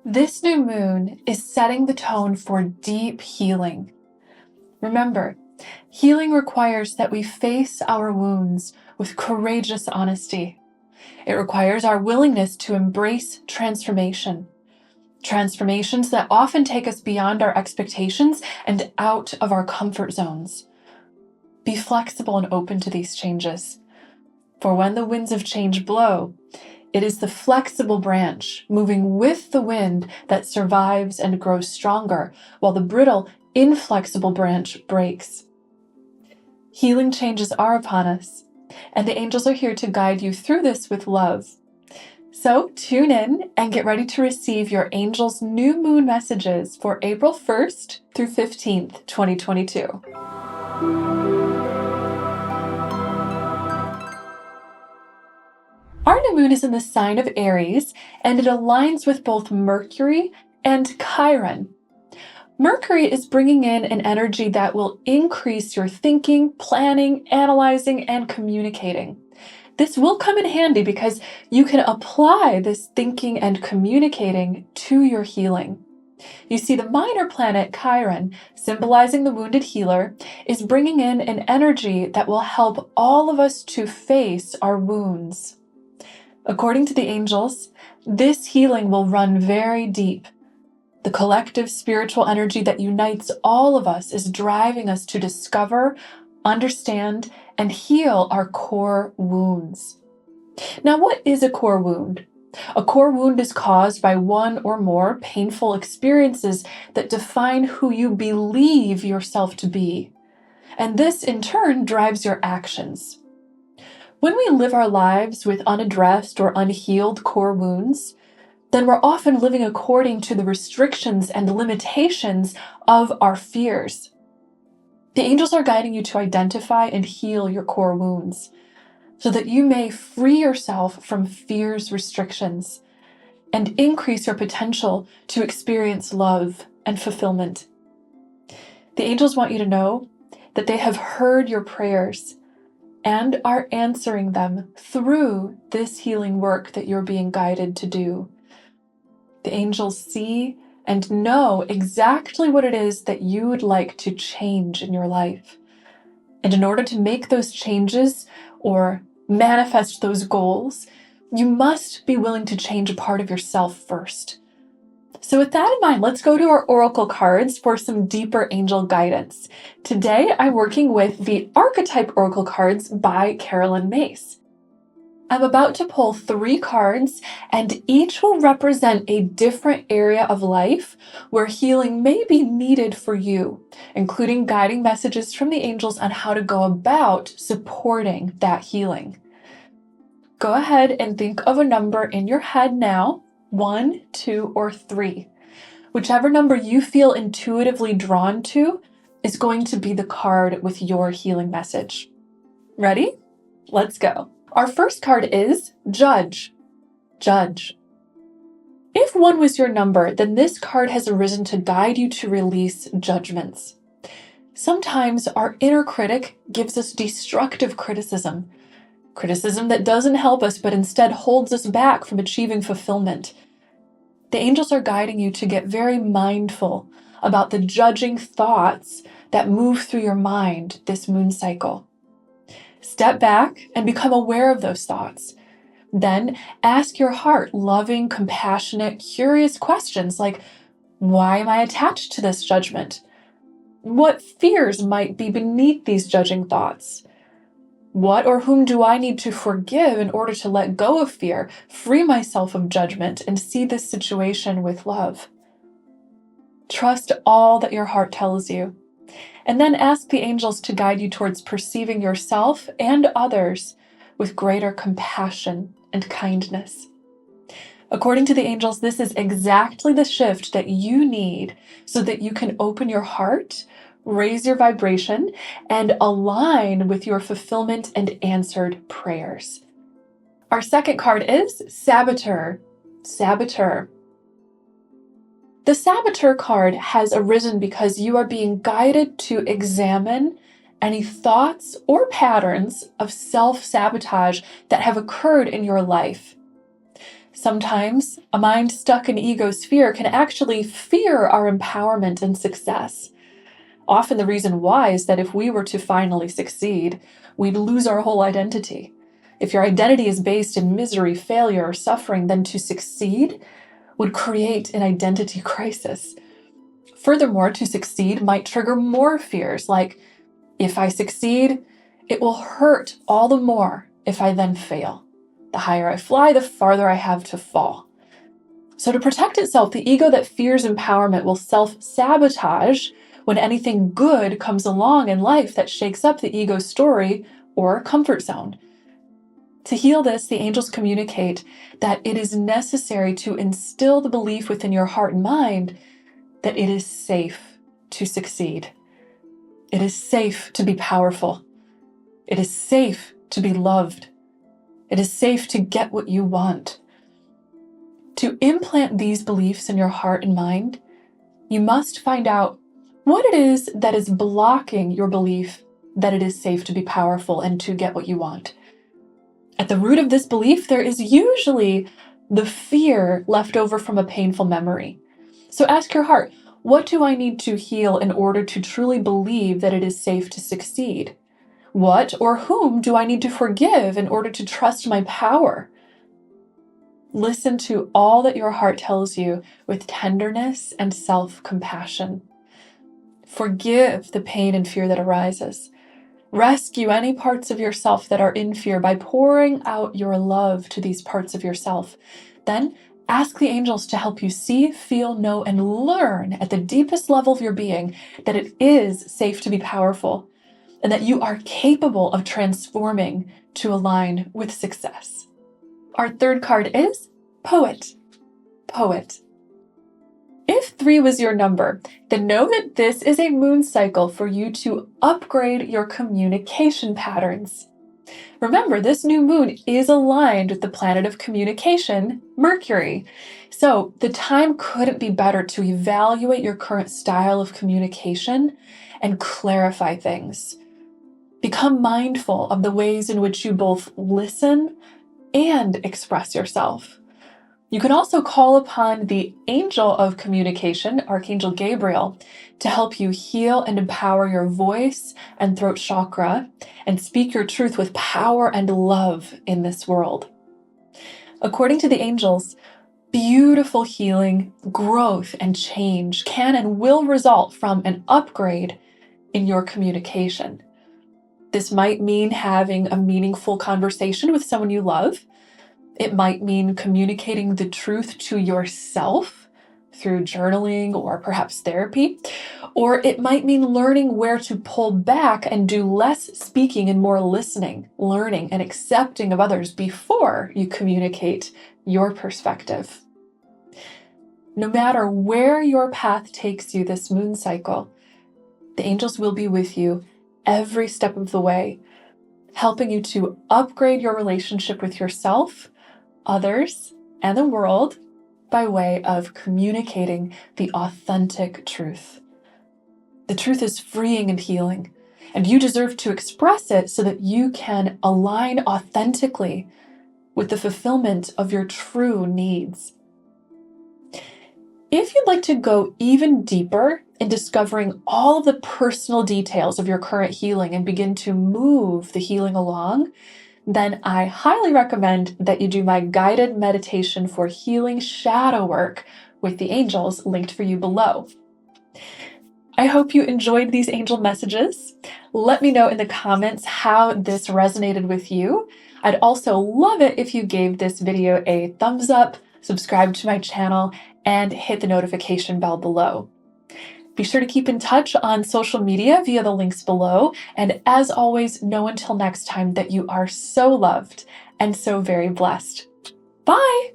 This new moon is setting the tone for deep healing. Remember, healing requires that we face our wounds with courageous honesty. It requires our willingness to embrace transformation. Transformations that often take us beyond our expectations and out of our comfort zones. Be flexible and open to these changes. For when the winds of change blow, it is the flexible branch moving with the wind that survives and grows stronger, while the brittle, inflexible branch breaks. Healing changes are upon us, and the angels are here to guide you through this with love. So tune in and get ready to receive your angel's new moon messages for April 1st through 15th, 2022. Our new moon is in the sign of Aries, and it aligns with both Mercury and Chiron. Mercury is bringing in an energy that will increase your thinking, planning, analyzing, and communicating. This will come in handy because you can apply this thinking and communicating to your healing. You see, the minor planet Chiron, symbolizing the wounded healer, is bringing in an energy that will help all of us to face our wounds. According to the angels, this healing will run very deep. The collective spiritual energy that unites all of us is driving us to discover, understand, and heal our core wounds. Now, what is a core wound? A core wound is caused by one or more painful experiences that define who you believe yourself to be. And this, in turn, drives your actions. When we live our lives with unaddressed or unhealed core wounds, then we're often living according to the restrictions and limitations of our fears. The angels are guiding you to identify and heal your core wounds so that you may free yourself from fear's restrictions and increase your potential to experience love and fulfillment. The angels want you to know that they have heard your prayers and are answering them through this healing work that you're being guided to do. The angels see and know exactly what it is that you would like to change in your life. And in order to make those changes or manifest those goals, you must be willing to change a part of yourself first. So with that in mind, let's go to our oracle cards for some deeper angel guidance. Today, I'm working with the Archetype Oracle cards by Carolyn Mace. I'm about to pull 3 cards, and each will represent a different area of life where healing may be needed for you, including guiding messages from the angels on how to go about supporting that healing. Go ahead and think of a number in your head now, 1, 2, or 3. Whichever number you feel intuitively drawn to is going to be the card with your healing message. Ready? Let's go. Our first card is Judge. Judge. If 1 was your number, then this card has arisen to guide you to release judgments. Sometimes our inner critic gives us destructive criticism that doesn't help us but instead holds us back from achieving fulfillment. The angels are guiding you to get very mindful about the judging thoughts that move through your mind this moon cycle. Step back and become aware of those thoughts. Then ask your heart loving, compassionate, curious questions like, why am I attached to this judgment? What fears might be beneath these judging thoughts? What or whom do I need to forgive in order to let go of fear, free myself of judgment, and see this situation with love? Trust all that your heart tells you, and then ask the angels to guide you towards perceiving yourself and others with greater compassion and kindness. According to the angels, this is exactly the shift that you need so that you can open your heart, raise your vibration, and align with your fulfillment and answered prayers. Our second card is Saboteur. Saboteur. The Saboteur card has arisen because you are being guided to examine any thoughts or patterns of self-sabotage that have occurred in your life. Sometimes a mind stuck in ego's fear can actually fear our empowerment and success. Often the reason why is that if we were to finally succeed, we'd lose our whole identity. If your identity is based in misery, failure, or suffering, then to succeed would create an identity crisis. Furthermore, to succeed might trigger more fears, like, if I succeed, it will hurt all the more if I then fail. The higher I fly, the farther I have to fall. So to protect itself, the ego that fears empowerment will self-sabotage when anything good comes along in life that shakes up the ego's story or comfort zone. To heal this, the angels communicate that it is necessary to instill the belief within your heart and mind that it is safe to succeed. It is safe to be powerful. It is safe to be loved. It is safe to get what you want. To implant these beliefs in your heart and mind, you must find out what it is that is blocking your belief that it is safe to be powerful and to get what you want. At the root of this belief, there is usually the fear left over from a painful memory. So ask your heart, what do I need to heal in order to truly believe that it is safe to succeed? What or whom do I need to forgive in order to trust my power? Listen to all that your heart tells you with tenderness and self-compassion. Forgive the pain and fear that arises. Rescue any parts of yourself that are in fear by pouring out your love to these parts of yourself. Then ask the angels to help you see, feel, know, and learn at the deepest level of your being that it is safe to be powerful and that you are capable of transforming to align with success. Our third card is Poet. Poet. If 3 was your number, then know that this is a moon cycle for you to upgrade your communication patterns. Remember, this new moon is aligned with the planet of communication, Mercury. So the time couldn't be better to evaluate your current style of communication and clarify things. Become mindful of the ways in which you both listen and express yourself. You can also call upon the angel of communication, Archangel Gabriel, to help you heal and empower your voice and throat chakra and speak your truth with power and love in this world. According to the angels, beautiful healing, growth, and change can and will result from an upgrade in your communication. This might mean having a meaningful conversation with someone you love. It might mean communicating the truth to yourself through journaling or perhaps therapy. Or it might mean learning where to pull back and do less speaking and more listening, learning, and accepting of others before you communicate your perspective. No matter where your path takes you this moon cycle, the angels will be with you every step of the way, helping you to upgrade your relationship with yourself, others, and the world by way of communicating the authentic truth. The truth is freeing and healing, and you deserve to express it so that you can align authentically with the fulfillment of your true needs. If you'd like to go even deeper in discovering all of the personal details of your current healing and begin to move the healing along, then I highly recommend that you do my guided meditation for healing shadow work with the angels linked for you below. I hope you enjoyed these angel messages. Let me know in the comments how this resonated with you. I'd also love it if you gave this video a thumbs up, subscribe to my channel, and hit the notification bell below. Be sure to keep in touch on social media via the links below. And as always, know until next time that you are so loved and so very blessed. Bye!